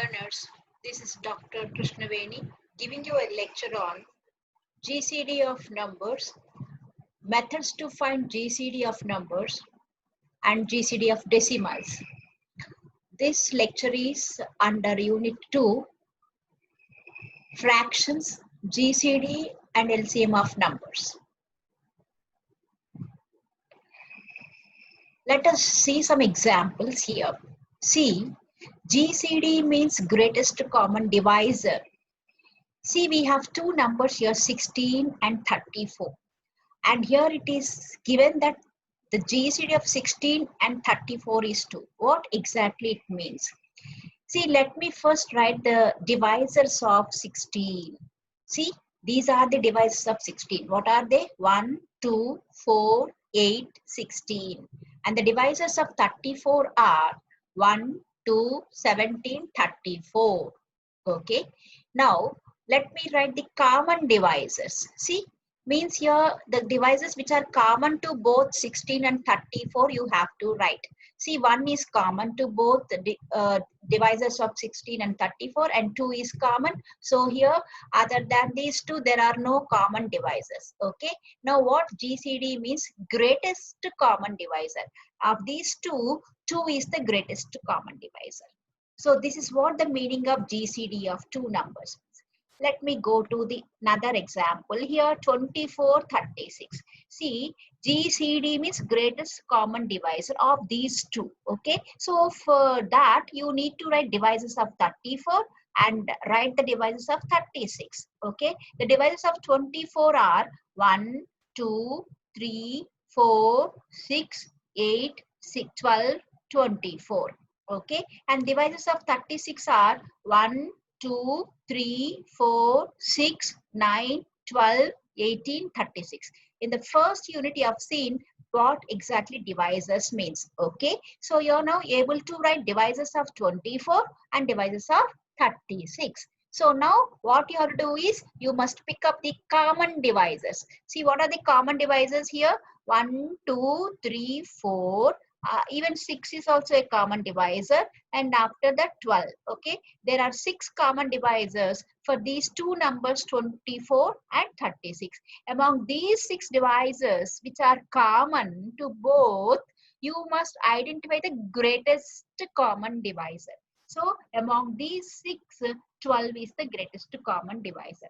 learners, this is Dr. Krishnaveni giving you a lecture on GCD of numbers, methods to find GCD of numbers and GCD of decimals. This lecture is under Unit 2, Fractions, GCD and LCM of numbers. Let us see some examples here. See, GCD means greatest common divisor. See, we have two numbers here, 16 and 34. And here it is given that the GCD of 16 and 34 is 2. What exactly it means? See, let me first write the divisors of 16. See, these are the divisors of 16. What are they? 1, 2, 4, 8, 16. And the divisors of 34 are 1, 2, 17, 34. Okay. Now, let me write the common divisors. See, means here the divisors which are common to both 16 and 34 you have to write. See, 1 is common to both the divisors of 16 and 34 and 2 is common. So here other than these two there are no common divisors. Okay. Now what GCD means? Greatest common divisor. Of these two, 2 is the greatest common divisor. So this is what the meaning of GCD of two numbers. Let me go to the another example here, 24, 36. See, GCD means greatest common divisor of these two. Okay. So for that, you need to write divisors of 34 and write the divisors of 36. Okay. The divisors of 24 are 1, 2, 3, 4, 6, 8, 6, 12, 24. Okay. And divisors of 36 are 1, 2, 3, 4, 6, 9, 12, 18, 36. In the first unit you have seen what exactly divisors means. Okay. So you're now able to write divisors of 24 and divisors of 36. So now what you have to do is you must pick up the common divisors. See, what are the common divisors here? 1, 2, 3, 4. Even 6 is also a common divisor, and after that 12. Okay, there are 6 common divisors for these two numbers 24 and 36. Among these 6 divisors which are common to both, you must identify the greatest common divisor. So among these 6, 12 is the greatest common divisor.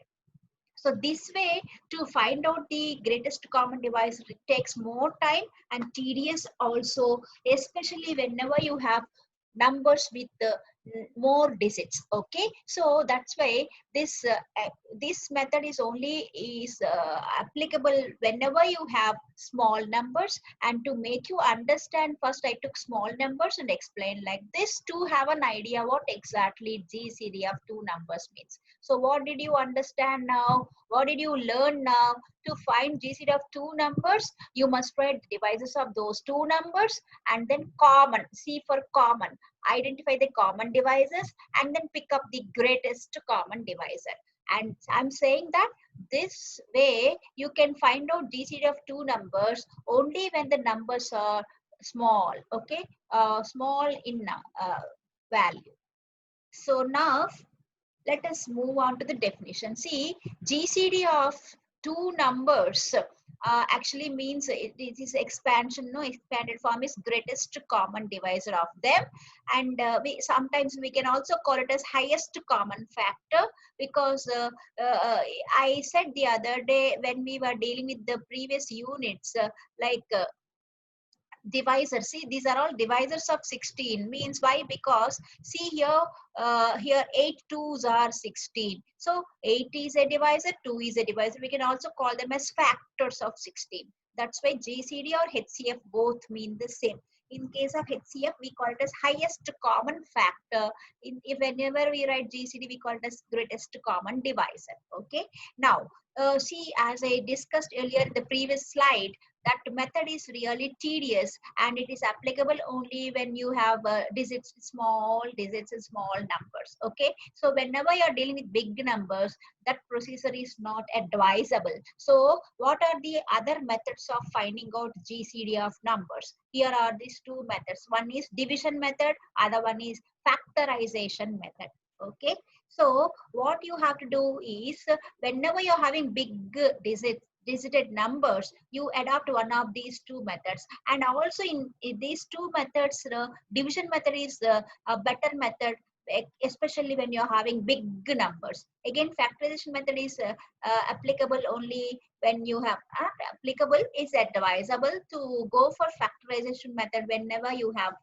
So this way, to find out the greatest common divisor, it takes more time and tedious also, especially whenever you have numbers with more digits. Okay, so that's why this this method is only applicable whenever you have small numbers. And to make you understand, first I took small numbers and explained like this to have an idea what exactly GCD of two numbers means. So what did you understand now? What did you learn now? To find GCD of two numbers, you must write the divisors of those two numbers and then common. C for common. Identify the common divisors and then pick up the greatest common divisor. And I'm saying that this way you can find out GCD of two numbers only when the numbers are small. Okay, small in value. So now let us move on to the definition. See, GCD of two numbers actually means it is expansion. No, expanded form is greatest common divisor of them, and sometimes we can also call it as highest common factor, because I said the other day when we were dealing with the previous units, divisors. See, these are all divisors of 16. Means why? Because see here, here 8 2s are 16. So 8 is a divisor, 2 is a divisor. We can also call them as factors of 16. That's why GCD or HCF both mean the same. In case of HCF, we call it as highest common factor. If whenever we write GCD, we call it as greatest common divisor. Okay. Now, see, as I discussed earlier in the previous slide, that method is really tedious, and it is applicable only when you have small digits and small numbers. Okay, so whenever you are dealing with big numbers, that procedure is not advisable. So what are the other methods of finding out GCD of numbers? Here are these two methods. One is division method, other one is factorization method. Okay, so what you have to do is, whenever you're having big digit numbers, you adopt one of these two methods. And also in these two methods, division method is a better method, especially when you're having big numbers. Again, factorization method is applicable only when you have applicable. It's advisable to go for factorization method whenever you have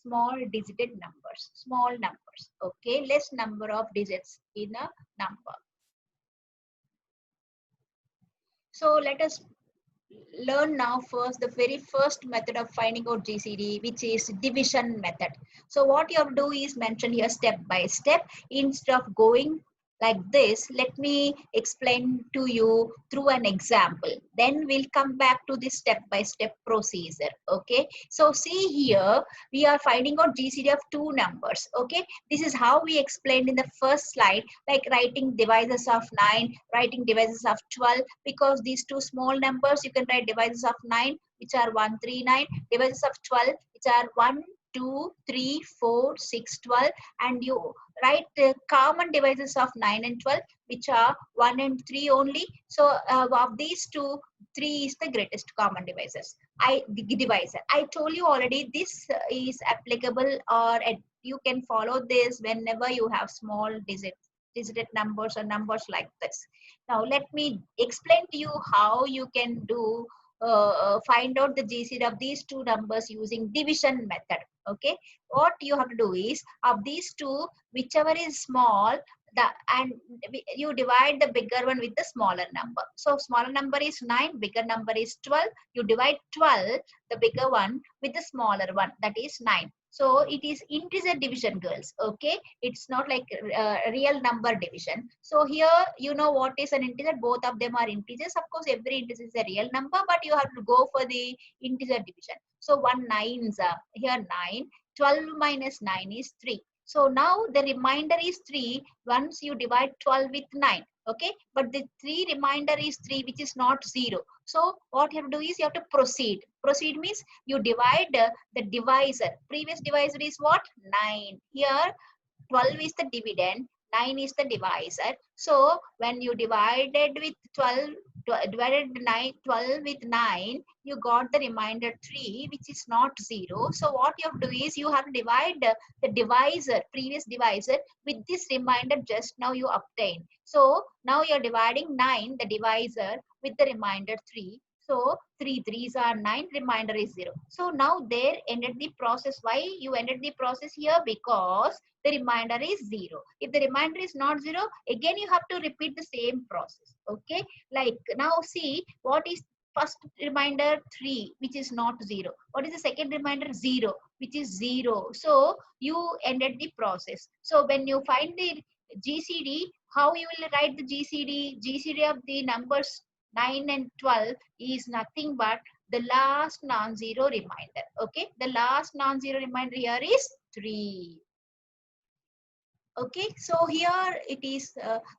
small digit numbers, small numbers. Okay, less number of digits in a number. So let us learn now first the very first method of finding out GCD, which is division method. So what you have to do is mention here step by step. Instead of going like this, let me explain to you through an example. Then we'll come back to the step by step procedure. Okay, so see here, we are finding out GCD of two numbers. Okay, this is how we explained in the first slide, like writing divisors of 9, writing divisors of 12. Because these two small numbers, you can write divisors of 9, which are 1, 3, 9, divisors of 12, which are 1, 2, 3, 4, 6, 12, and you write the common divisors of 9 and 12, which are 1 and 3 only. So of these two, 3 is the greatest common divisor. I told you already, this is applicable, or you can follow this whenever you have small digit numbers or numbers like this. Now let me explain to you how you can do find out the GCD of these two numbers using division method. Okay, what you have to do is, of these two, whichever is small, you divide the bigger one with the smaller number. So smaller number is 9, bigger number is 12. You divide 12, the bigger one, with the smaller one, that is 9. So it is integer division, girls. Okay, it's not like real number division. So here, you know what is an integer. Both of them are integers. Of course, every integer is a real number, but you have to go for the integer division. So 1 9s are here 9. 12 minus 9 is 3. So now the remainder is 3 once you divide 12 with 9. Okay, but the 3 remainder is 3, which is not 0. So what you have to do is, you have to proceed. Proceed means you divide the divisor. Previous divisor is what? 9. Here 12 is the dividend, 9 is the divisor. So when you divided with 12, divided 12 with 9, you got the remainder 3, which is not 0. So what you have to do is, you have to divide the divisor, previous divisor, with this remainder just now you obtained. So now you are dividing 9, the divisor, with the remainder 3. So 3 3s are 9, remainder is 0. So now there ended the process. Why you ended the process here? Because the remainder is 0. If the remainder is not 0, again you have to repeat the same process. Okay, like now see, what is first remainder? 3, which is not 0. What is the second remainder? 0, which is 0. So you ended the process. So when you find the GCD, how you will write the GCD? GCD of the numbers 9 and 12 is nothing but the last non-zero remainder. Okay, the last non-zero remainder here is 3. Okay, so here it is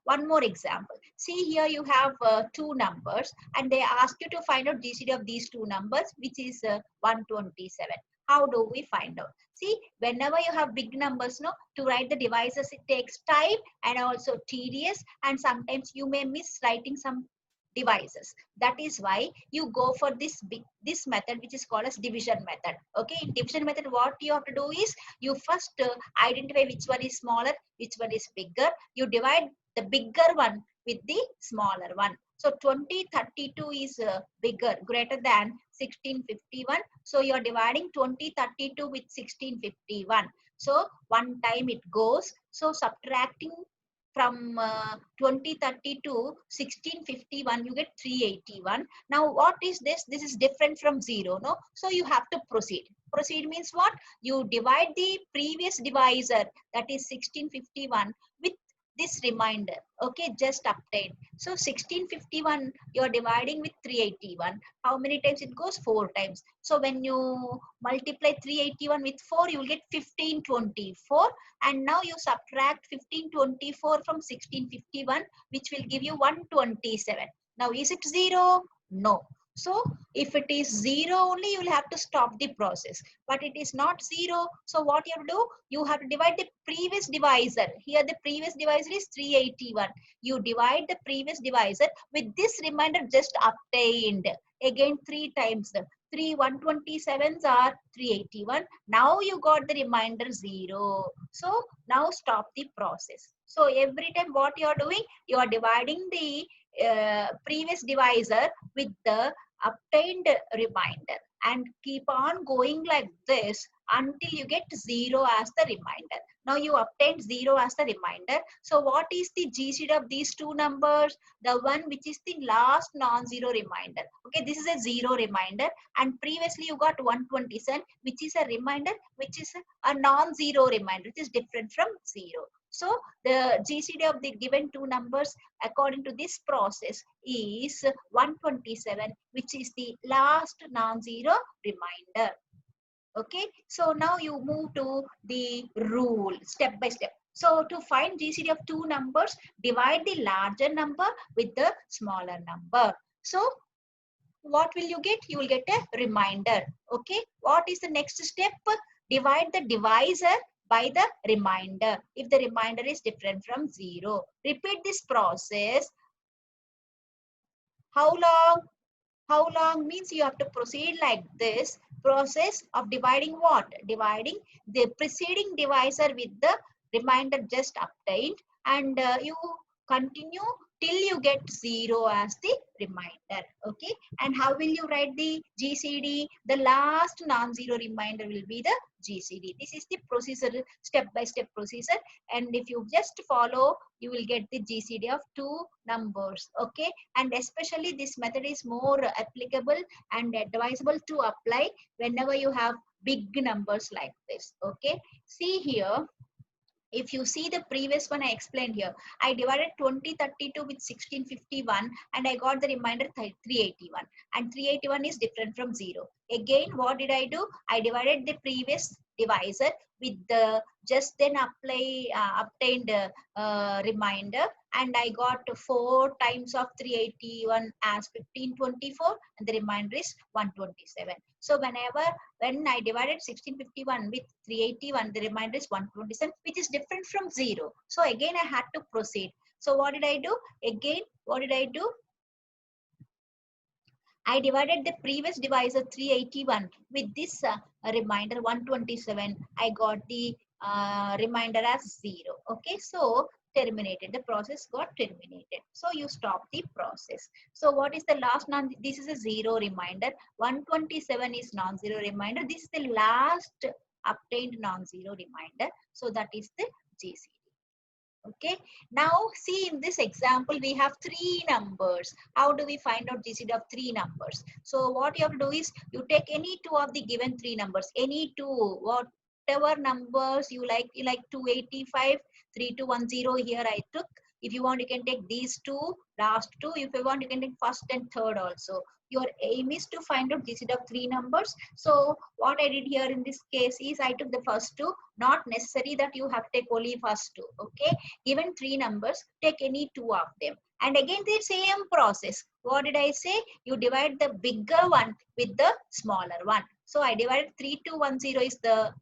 one more example. See here, you have two numbers, and they ask you to find out GCD of these two numbers, which is 127. How do we find out? See, whenever you have big numbers, no, to write the divisors, it takes time and also tedious, and sometimes you may miss writing some divisors. That is why you go for this method, which is called as division method. Okay, in division method, what you have to do is, you first identify which one is smaller, which one is bigger. You divide the bigger one with the smaller one. So 2032 is bigger, greater than 1651. So you are dividing 2032 with 1651. So one time it goes. So subtracting from 2030 to 1651, you get 381. Now what is this? This is different from 0, no? So you have to proceed. Proceed means what? You divide the previous divisor, that is 1651, with this reminder, okay, just obtained. So 1651 you are dividing with 381. How many times it goes? 4 times. So when you multiply 381 with 4, you will get 1524. And now you subtract 1524 from 1651, which will give you 127. Now is it 0? No. So if it is 0 only, you will have to stop the process. But it is not 0. So what you have to do? You have to divide the previous divisor. Here the previous divisor is 381. You divide the previous divisor with this remainder just obtained. Again 3 times. 3 127s are 381. Now you got the remainder 0. So now stop the process. So every time what you are doing? You are dividing the previous divisor with the obtained remainder and keep on going like this until you get 0 as the remainder. Now you obtained 0 as the remainder. So what is the GCD of these two numbers? The one which is the last non-zero remainder. Okay, this is a 0 remainder, and previously you got 127, which is a remainder, which is a non-zero remainder, which is different from 0. So the GCD of the given two numbers according to this process is 127, which is the last non-zero remainder. Okay, so now you move to the rule step by step. So to find GCD of two numbers, divide the larger number with the smaller number. So what will you get? You will get a remainder. Okay, what is the next step? Divide the divisor by the remainder if the remainder is different from 0. Repeat this process. How long? How long means you have to proceed like this process of dividing what? Dividing the preceding divisor with the remainder just obtained, and you continue till you get 0 as the remainder. Okay, and how will you write the GCD? The last non-zero remainder will be the GCD. This is the procedure, step-by-step procedure, and if you just follow, you will get the GCD of two numbers. Okay, and especially this method is more applicable and advisable to apply whenever you have big numbers like this. Okay, see here. If you see the previous one I explained here, I divided 2032 with 1651 and I got the remainder 381, and 381 is different from 0. Again, what did I do? I divided the previous divisor with the just then obtained remainder, and I got 4 times of 381 as 1524, and the remainder is 127. So when I divided 1651 with 381, the remainder is 127, which is different from 0. So again I had to proceed. So what did I do? Again, what did I do? I divided the previous divisor 381 with this remainder 127. I got the remainder as 0. Okay, so terminated. The process got terminated. So you stop the process. So what is the last non? This is a 0 remainder. 127 is non-zero remainder. This is the last obtained non-zero remainder. So that is the GCD. Okay, now see in this example we have 3 numbers. How do we find out GCD of 3 numbers? So what you have to do is you take any 2 of the given 3 numbers, any 2, whatever numbers you like 285, 3210 here I took. If you want, you can take these 2, last 2. If you want, you can take first and third also. Your aim is to find out GCD of 3 numbers. So what I did here in this case is I took the first 2. Not necessary that you have to take only first 2. Okay, given 3 numbers, take any 2 of them. And again the same process. What did I say? You divide the bigger one with the smaller one. So I divided 3210 is the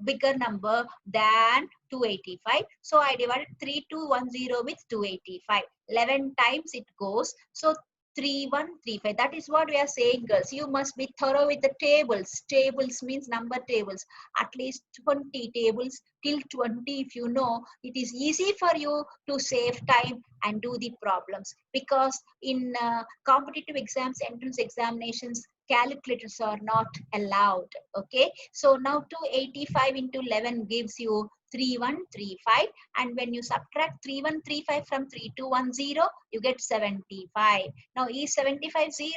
bigger number than 285. So I divided 3210 with 285. 11 times it goes. So 3135. That is what we are saying, girls. You must be thorough with the tables. Tables means number tables. At least 20 tables till 20. If you know, it is easy for you to save time and do the problems. Because in competitive exams, entrance examinations, calculators are not allowed. Okay. So now 285 into 11 gives you 3135, and when you subtract 3135 from 3210, you get 75. Now is 75 0?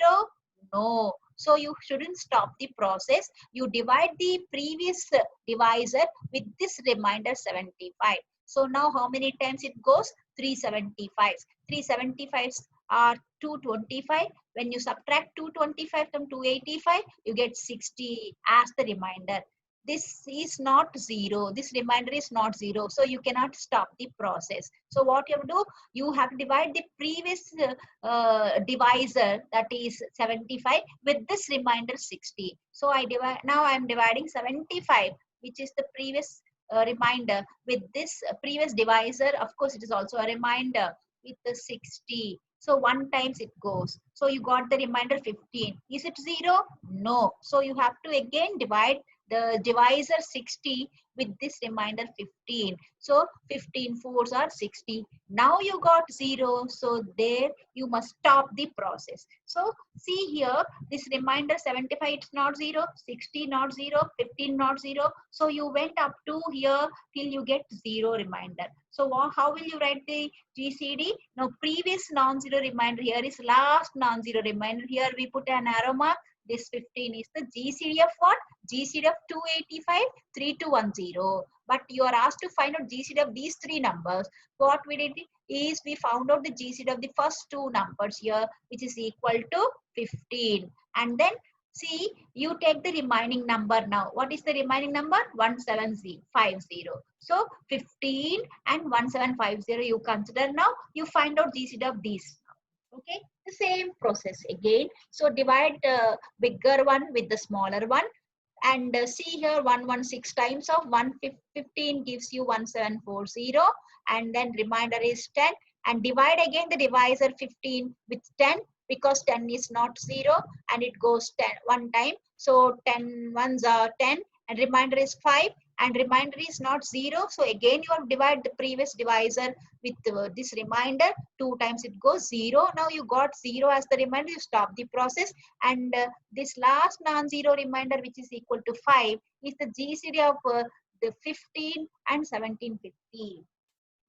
No. So you shouldn't stop the process. You divide the previous divisor with this remainder 75. So now how many times it goes? 375. 375s are 225. When you subtract 225 from 285, you get 60 as the reminder. This is not zero. This reminder is not zero. So you cannot stop the process. So what you have to do, you have to divide the previous divisor, that is 75, with this reminder 60. So now I am dividing 75, which is the previous reminder, with this previous divisor. Of course, it is also a reminder with the 60. So 1 times it goes. So you got the remainder 15. Is it 0? No. So you have to again divide the divisor 60 with this remainder 15. So 15 fours are 60. Now you got 0. So there you must stop the process. So see here, this remainder 75, it's not 0, 60 not 0, 15 not 0. So you went up to here till you get 0 remainder. So how will you write the GCD? Now previous non-zero remainder, here is last non-zero remainder. Here we put an arrow mark. This 15 is the GCD of what? GCD of 285, 3210. But you are asked to find out GCD of these three numbers. What we did is we found out the GCD of the first two numbers here, which is equal to 15. And then see, you take the remaining number now. What is the remaining number? 1750. So 15 and 1750 you consider now. You find out GCD of these. Okay, the same process again. So divide the bigger one with the smaller one. And see here, 116 times of 115 gives you 1740. And then remainder is 10. And divide again the divisor 15 with 10, because 10 is not 0 and it goes 10 one time. So 10 ones are 10 and remainder is 5 and remainder is not 0. So again you have divided the previous divisor with this remainder. 2 times it goes 0. Now you got 0 as the remainder. You stop the process. And this last non-zero remainder, which is equal to 5, is the GCD of the 15 and 1750.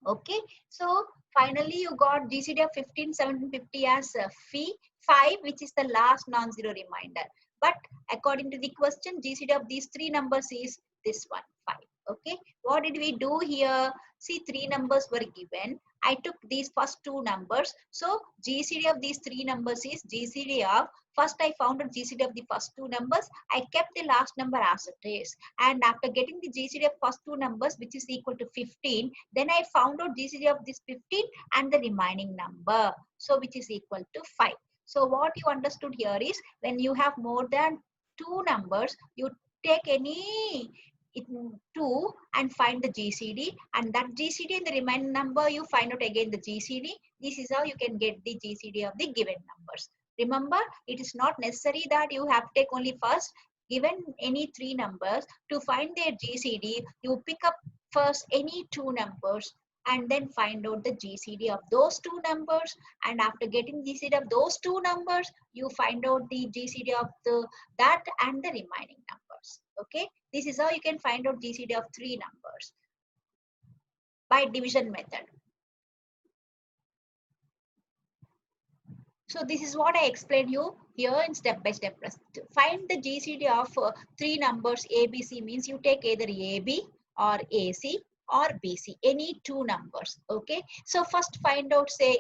Okay, so finally you got GCD of 15, 1750 as phi 5, which is the last non-zero remainder. But according to the question, GCD of these three numbers is this one, 5. Okay, what did we do here? See, three numbers were given. I took these first two numbers. So GCD of these three numbers is GCD of, first I found out GCD of the first two numbers. I kept the last number as it is. And after getting the GCD of first two numbers, which is equal to 15, then I found out GCD of this 15 and the remaining number. So which is equal to 5. So what you understood here is, when you have more than two numbers, you take any two and find the GCD, and that GCD and the remaining number you find out again the GCD. This is how you can get the GCD of the given numbers. Remember, it is not necessary that you have to take only first given any three numbers. To find their GCD, you pick up first any two numbers and then find out the GCD of those two numbers. And after getting GCD of those two numbers, you find out the GCD of that and the remaining numbers. Okay, this is how you can find out GCD of three numbers by division method. So this is what I explained you here in step-by-step. Find the GCD of three numbers ABC, means you take either AB or AC or BC, any two numbers. Okay, so first find out, say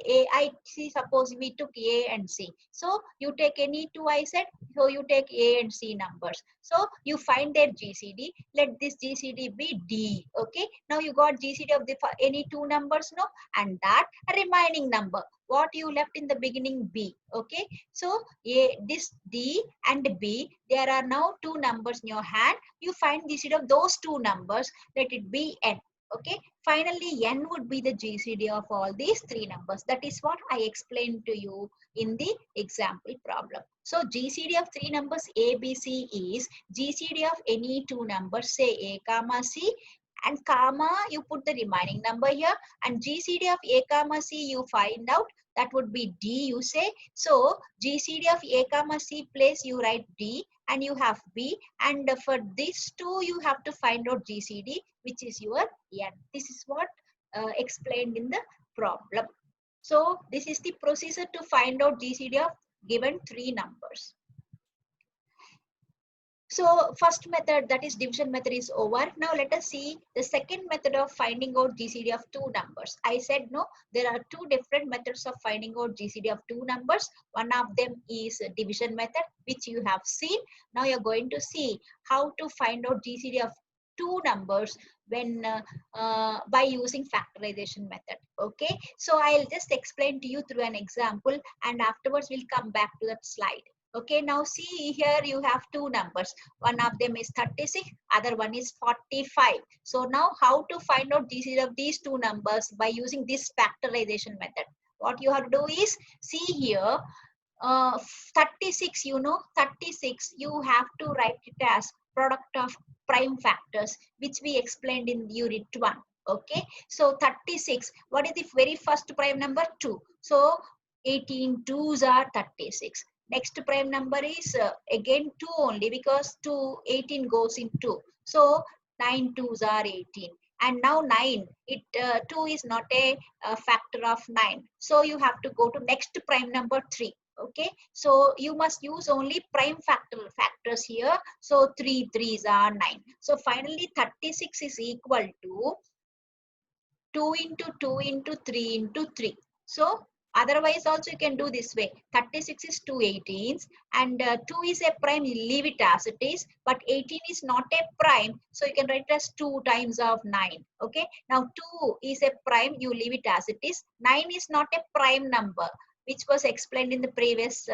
suppose we took A and C. So you take any two, I said, so you take A and C numbers. So you find their GCD. Let this GCD be D. Okay, now you got GCD of the any two numbers, no, and that remaining number, what you left in the beginning, B. Okay, so this D and B, there are now two numbers in your hand. You find GCD of those two numbers. Let it be N. Okay, finally N would be the GCD of all these three numbers. That is what I explained to you in the example problem. So GCD of three numbers A, B, C is GCD of any two numbers, say A comma C, and comma you put the remaining number here, and GCD of A comma C you find out, that would be D, you say. So GCD of A comma C place you write D and you have B, and for these two you have to find out GCD, which is your N. This is what explained in the problem. So this is the procedure to find out GCD of given three numbers. So first method, that is division method, is over. Now let us see the second method of finding out GCD of two numbers. I said no, there are two different methods of finding out GCD of two numbers. One of them is division method, which you have seen. Now you're going to see how to find out GCD of two numbers when by using factorization method. Okay, so I'll just explain to you through an example, and afterwards we'll come back to that slide. Okay, now see here you have two numbers. One of them is 36, other one is 45. So now how to find out GCD of these two numbers by using this factorization method? What you have to do is, see here, 36, 36, you have to write it as product of prime factors, which we explained in unit 1. Okay, so 36, what is the very first prime number? 2. So 18 2s are 36. Next prime number is again 2 only, because 18 goes in 2. So 9 2s are 18. And now 9, 2 is not a factor of 9. So you have to go to next prime number 3. Okay, so you must use only prime factors here. So 3 3s are 9. So finally 36 is equal to 2 into 2 into 3 into 3. So otherwise also you can do this way. 36 is 2 18s, and 2 is a prime, you leave it as it is, but 18 is not a prime, so you can write it as 2 times of 9. Okay, now 2 is a prime, you leave it as it is. 9 is not a prime number, which was explained in the previous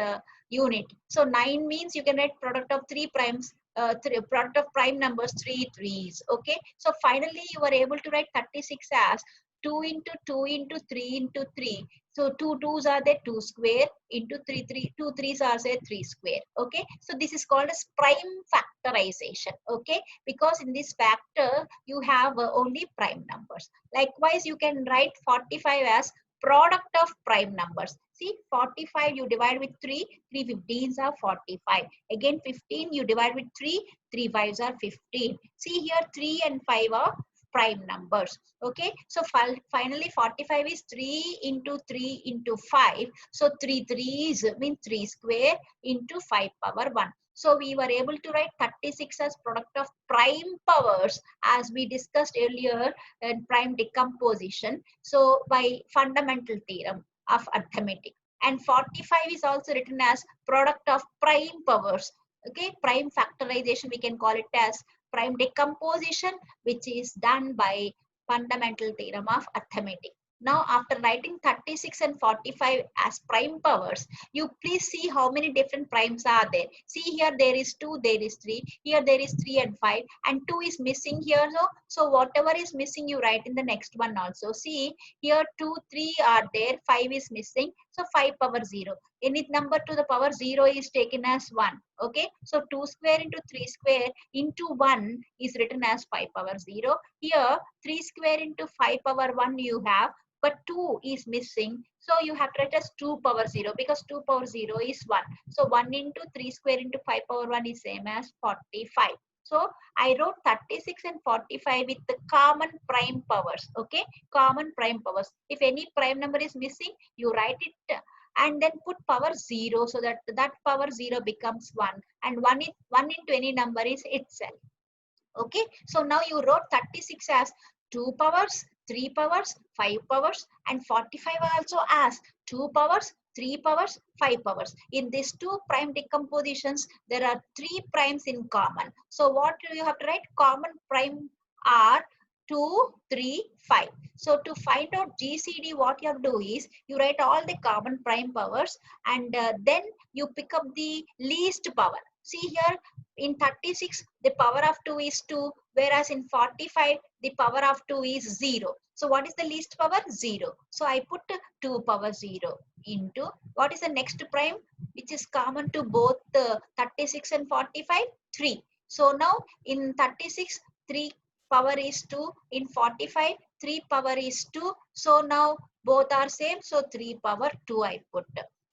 unit. So 9 means you can write product of 3 primes, product of prime numbers, 3 3s. Okay, so finally you are able to write 36 as 2 into 2 into 3 into 3. So 2 2s are there, 2 square, into 2 3s are there, 3 square. Okay, so this is called as prime factorization. Okay, because in this factor you have only prime numbers. Likewise, you can write 45 as product of prime numbers. See, 45 you divide with 3, 3 15s are 45. Again 15 you divide with 3, 3 5s are 15. See here 3 and 5 are prime numbers. Okay, so finally 45 is 3 into 3 into 5. So 3 3s mean 3 square into 5 power 1. So we were able to write 36 as product of prime powers, as we discussed earlier in prime decomposition. So by fundamental theorem of arithmetic. And 45 is also written as product of prime powers. Okay, prime factorization, we can call it as prime decomposition, which is done by fundamental theorem of arithmetic. Now, after writing 36 and 45 as prime powers, you please see how many different primes are there. See here, there is 2, there is 3. Here, there is 3 and 5. And 2 is missing here. So whatever is missing, you write in the next one also. See, here 2, 3 are there. 5 is missing. So 5 power 0. Any number to the power 0 is taken as 1. Okay. So 2 square into 3 square into 1 is written as 5 power 0. Here, 3 square into 5 power 1 you have, but 2 is missing. So you have to write as 2 power 0, because 2 power 0 is 1. So 1 into 3 square into 5 power 1 is same as 45. So I wrote 36 and 45 with the common prime powers. Okay, common prime powers. If any prime number is missing, you write it and then put power 0, so that that power 0 becomes 1, and 1 into any number is itself. Okay, so now you wrote 36 as 2 powers, 3 powers, 5 powers, and 45 also as 2 powers, 3 powers, 5 powers. In these two prime decompositions, there are 3 primes in common. So what do you have to write? Common prime are 2, 3, 5. So to find out GCD, what you have to do is, you write all the common prime powers, and then you pick up the least power. See here, in 36, the power of 2 is 2, whereas in 45, the power of 2 is 0. So what is the least power? 0. So I put 2 power 0 into, what is the next prime, which is common to both 36 and 45? 3. So now in 36, 3 power is 2. In 45, 3 power is 2. So now both are same. So 3 power 2 I put.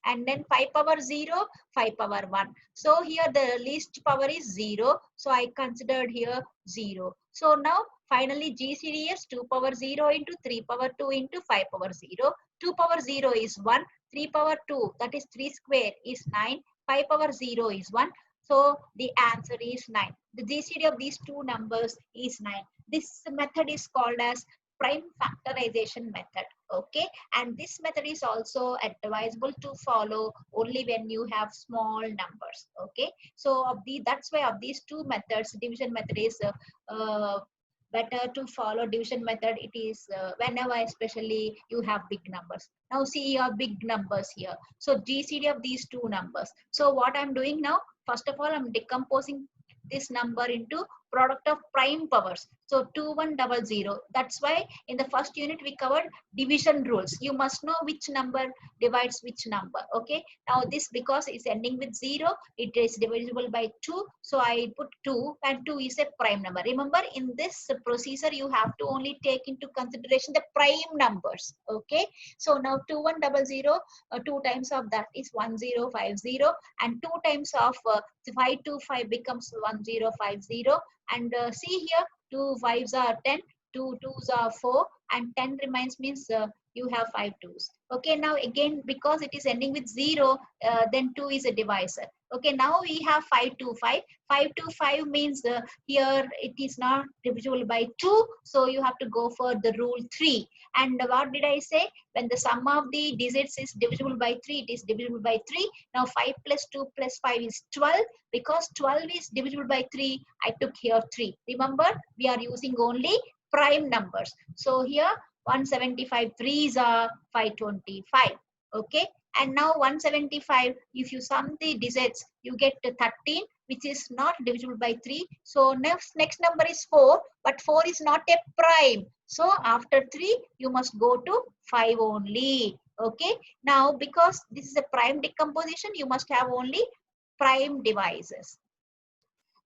And then 5 power 0, 5 power 1. So here the least power is 0. So I considered here 0. So now finally GCD is 2 power 0 into 3 power 2 into 5 power 0. 2 power 0 is 1. 3 power 2, that is 3 square, is 9. 5 power 0 is 1. So the answer is 9. The GCD of these two numbers is 9. This method is called as prime factorization method. Okay, and this method is also advisable to follow only when you have small numbers. Okay, so that's why of these two methods, division method is better to follow. Division method, it is whenever especially you have big numbers. Now see your big numbers here. So GCD of these two numbers. So what I'm doing now, first of all, I'm decomposing this number into product of prime powers. So 2100. That's why in the first unit we covered division rules. You must know which number divides which number. Okay, now this, because it's ending with 0, it is divisible by 2. So I put 2, and 2 is a prime number. Remember, in this procedure you have to only take into consideration the prime numbers. Okay, so now 2100, 2 times of that is 1050, and 2 times of 525 becomes 1050. And see here, 2 5s are 10, 2 2s are 4, and 10 remains, means you have 5 2s. Okay, now again, because it is ending with 0, then 2 is a divisor. Okay, now we have 525. 525 means here it is not divisible by 2, so you have to go for the rule 3. And what did I say? When the sum of the digits is divisible by 3, it is divisible by 3. Now 5 plus 2 plus 5 is 12. Because 12 is divisible by 3, I took here 3. Remember, we are using only prime numbers. So here 175 3s are 525. Okay, and now 175, if you sum the digits, you get 13, which is not divisible by 3. So next number is 4, but 4 is not a prime. So after 3, you must go to 5 only. Okay, now because this is a prime decomposition, you must have only prime divisors.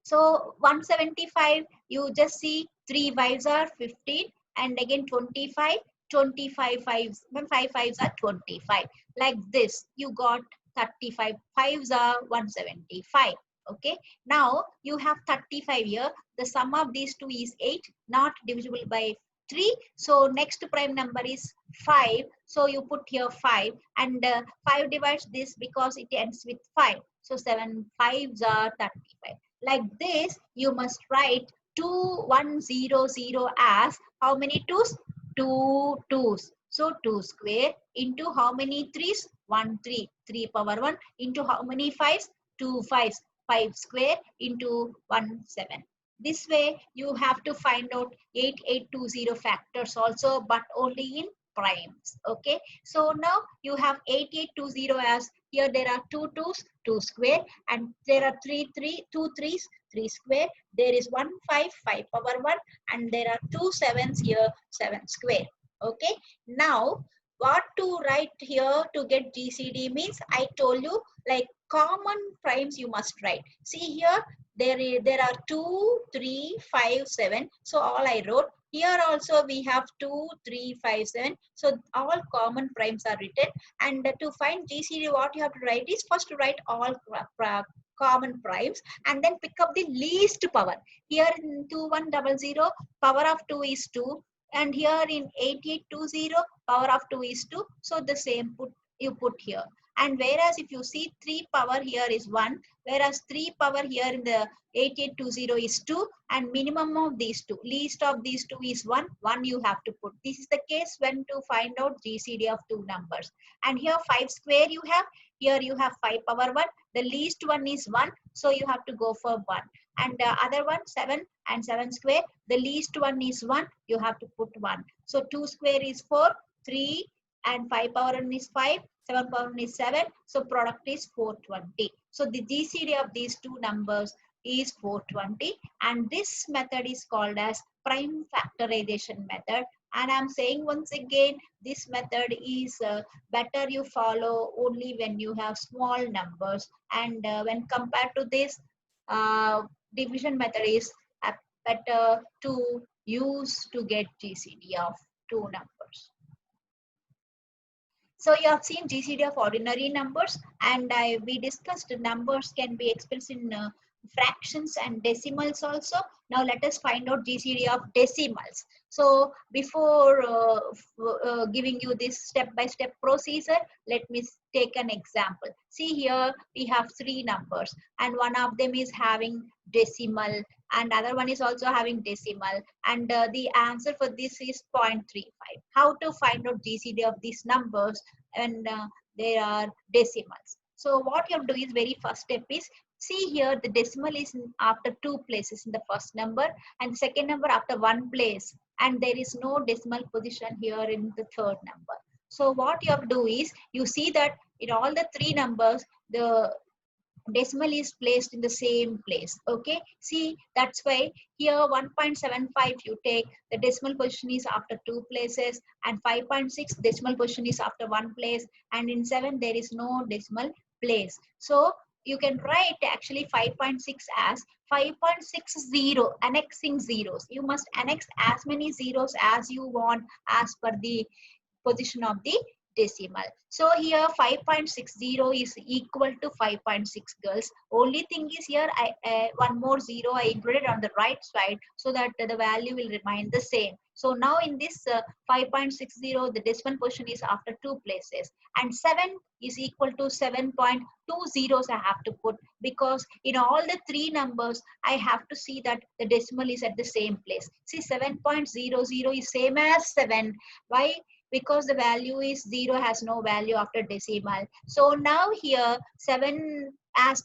So 175, you just see 3 5s are 15, and again 25, 25 5s, 5 5s are 25. Like this, you got 35 5s are 175. Okay, now you have 35 here. The sum of these two is 8, not divisible by 3. So next prime number is 5. So you put here 5, and 5 divides this because it ends with 5. So 7 5s are 35. Like this, you must write 2100 as how many 2s? 2 2s. So 2 square into how many 3s? 1 3. 3 power 1 into how many 5s? 2 5s. 5 square into 1 7. This way you have to find out 8820 factors also, but only in primes. Okay, so now you have 8820 as here there are 2 2s, 2 square, and there are 2 3s, 3 square. There is 1 5, 5 power 1, and there are 2 7s here, 7 square. Okay, now what to write here to get GCD means, I told you, like common primes you must write. See here, there are 2 3 5 7. So all I wrote. Here also we have 2 3 5 7. So all common primes are written. And to find GCD, what you have to write is, first to write all common primes, and then pick up the least power. Here in 2100, power of 2 is 2, and here in 8820, power of 2 is 2. So the same you put here. And whereas if you see 3 power here is 1, whereas 3 power here in the 8820 is 2, and minimum of these two, least of these two is 1, 1 you have to put. This is the case when to find out GCD of two numbers. And here 5 square you have, here you have 5 power 1, the least one is 1, so you have to go for 1. And the other one 7, and 7 square, the least one is 1, you have to put 1. So 2 square is 4, 3, and 5 power 1 is 5, 7 power 1 is 7, so product is 420. So the GCD of these two numbers is 420, and this method is called as prime factorization method. And I'm saying once again, this method is better you follow only when you have small numbers, and when compared to this, division method is better to use to get GCD of two numbers. So you have seen GCD of ordinary numbers, and we discussed numbers can be expressed in fractions and decimals also. Now let us find out GCD of decimals. So before giving you this step-by-step procedure, let me take an example. See here we have three numbers and one of them is having decimal and other one is also having decimal, and the answer for this is 0.35. How to find out GCD of these numbers and there are decimals? So what you have to do is, very first step is, see here the decimal is after two places in the first number and the second number after one place, and there is no decimal position here in the third number. So what you have to do is, you see that in all the three numbers the decimal is placed in the same place. Okay, see, that's why here 1.75 you take, the decimal position is after two places, and 5.6 decimal position is after one place, and in 7 there is no decimal place. So you can write actually 5.6 as 5.60, annexing zeros. You must annex as many zeros as you want as per the position of the decimal. So here 5.60 is equal to 5.6, girls. Only thing is here one more zero I included on the right side so that the value will remain the same. So now in this 5.60, the decimal position is after two places, and 7 is equal to 7.20 I have to put, because in all the three numbers I have to see that the decimal is at the same place. See, 7.00 is same as 7. Why? Because the value is 0, has no value after decimal. So now here 7 as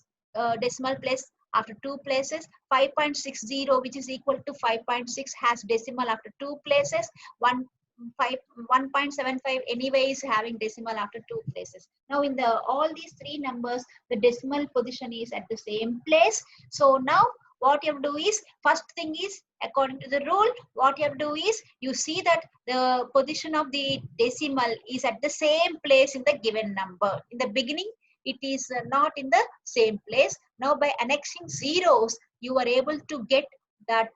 decimal place after two places, 5.60 which is equal to 5.6 has decimal after two places, 1.75 anyway is having decimal after two places. Now in the all these three numbers the decimal position is at the same place. So now what you have to do is, first thing is, according to the rule, what you have to do is, you see that the position of the decimal is at the same place in the given number. In the beginning it is not in the same place. Now by annexing zeros you are able to get that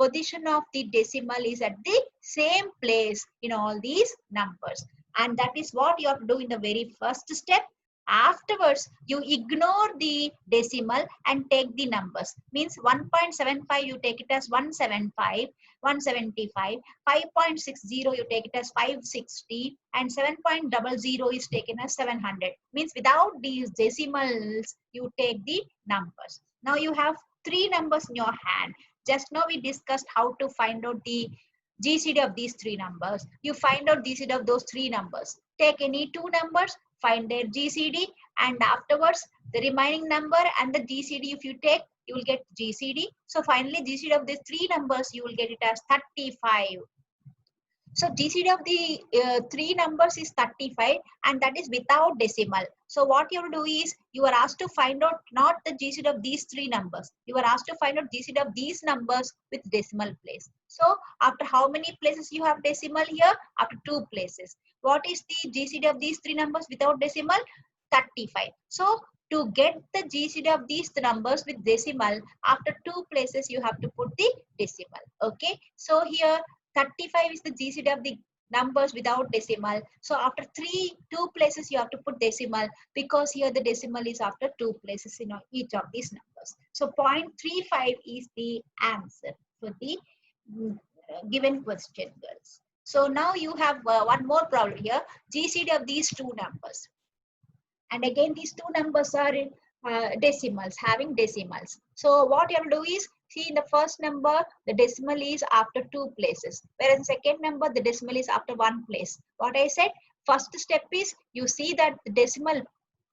position of the decimal is at the same place in all these numbers, and that is what you have to do in the very first step. Afterwards you ignore the decimal and take the numbers. Means 1.75 you take it as 175, 175, 5.60 you take it as 560, and 7.00 is taken as 700. Means without these decimals you take the numbers. Now you have three numbers in your hand. Just now we discussed how to find out the GCD of these three numbers. You find out GCD of those three numbers. Take any two numbers, find their GCD, and afterwards the remaining number and the GCD if you take, you will get GCD. So finally GCD of these three numbers you will get it as 35. So GCD of the three numbers is 35, and that is without decimal. So what you have to do is, you are asked to find out not the GCD of these three numbers. You are asked to find out GCD of these numbers with decimal place. So after how many places you have decimal here? After two places. What is the GCD of these three numbers without decimal? 35. So to get the GCD of these numbers with decimal, after two places you have to put the decimal. Okay. So here 35 is the GCD of the numbers without decimal. So after two places you have to put decimal, because here the decimal is after two places in each of these numbers. So 0.35 is the answer for the given question, girls. So now you have one more problem here. GCD of these two numbers. And again these two numbers are in decimals, having decimals. So what you have to do is, see, in the first number the decimal is after two places, whereas in second number the decimal is after one place. What I said, first step is, you see that the decimal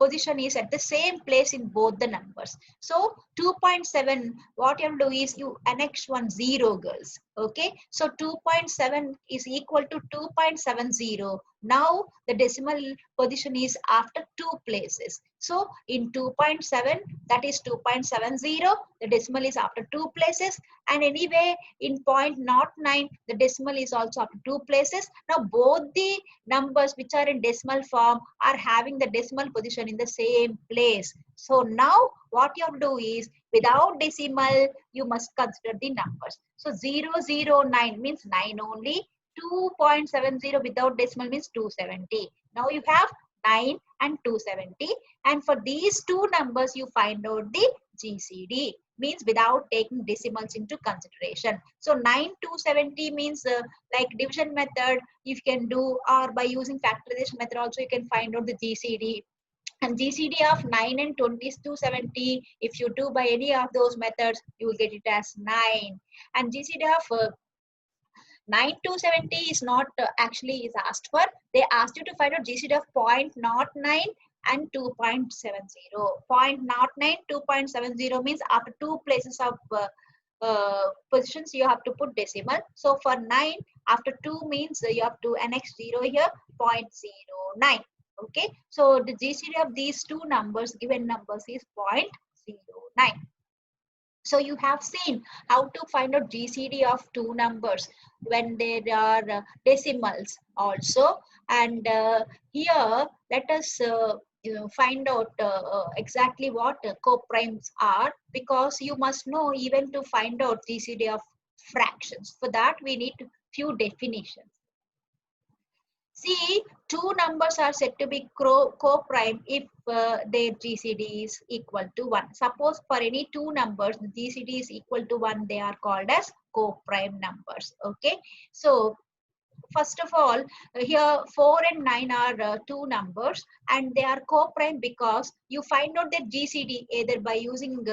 position is at the same place in both the numbers. So 2.7, what you have to do is, you annex one zero, girls. Okay, so 2.7 is equal to 2.70. Now the decimal position is after two places. So in 2.7, that is 2.70, the decimal is after two places, and anyway in 0.09 the decimal is also after two places. Now both the numbers which are in decimal form are having the decimal position in the same place. So now what you have to do is, without decimal you must consider the numbers. So 009 means 9 only. 2.70 without decimal means 270. Now you have 9 and 270, and for these two numbers you find out the GCD. means without taking decimals into consideration. So 9 to 70 means like division method you can do, or by using factorization method also you can find out the GCD. And GCD of 9 and 20 to 70, if you do by any of those methods, you will get it as 9. And GCD of 9 to 70 is not actually is asked for. They asked you to find out GCD of 0.09 and 2.70. 0.09, 2.70 means after two places of positions you have to put decimal. So for 9, after 2 means you have to annex 0 here, 0.09. Okay, so the GCD of these two numbers, given numbers, is 0.09. So you have seen how to find out GCD of two numbers when there are decimals also. And here let us find out exactly what coprimes are, because you must know even to find out GCD of fractions. For that we need few definitions. See, two numbers are said to be co-prime if their GCD is equal to 1. Suppose for any two numbers, the GCD is equal to 1, they are called as co-prime numbers. Okay, so first of all, here 4 and 9 are two numbers and they are co-prime because you find out their GCD either by using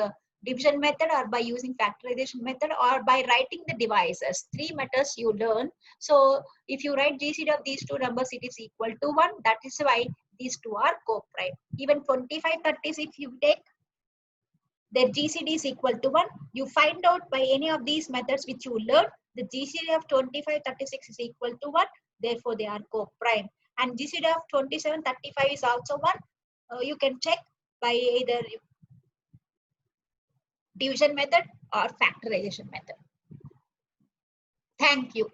division method or by using factorization method or by writing the divisors. Three methods you learn. So if you write GCD of these two numbers, it is equal to 1. That is why these two are co-prime. Even 25, 30s, if you take, their GCD is equal to 1. You find out by any of these methods which you learn, the GCD of 25, 36 is equal to 1. Therefore, they are co-prime. And GCD of 27, 35 is also 1. You can check by either division method or factorization method. Thank you.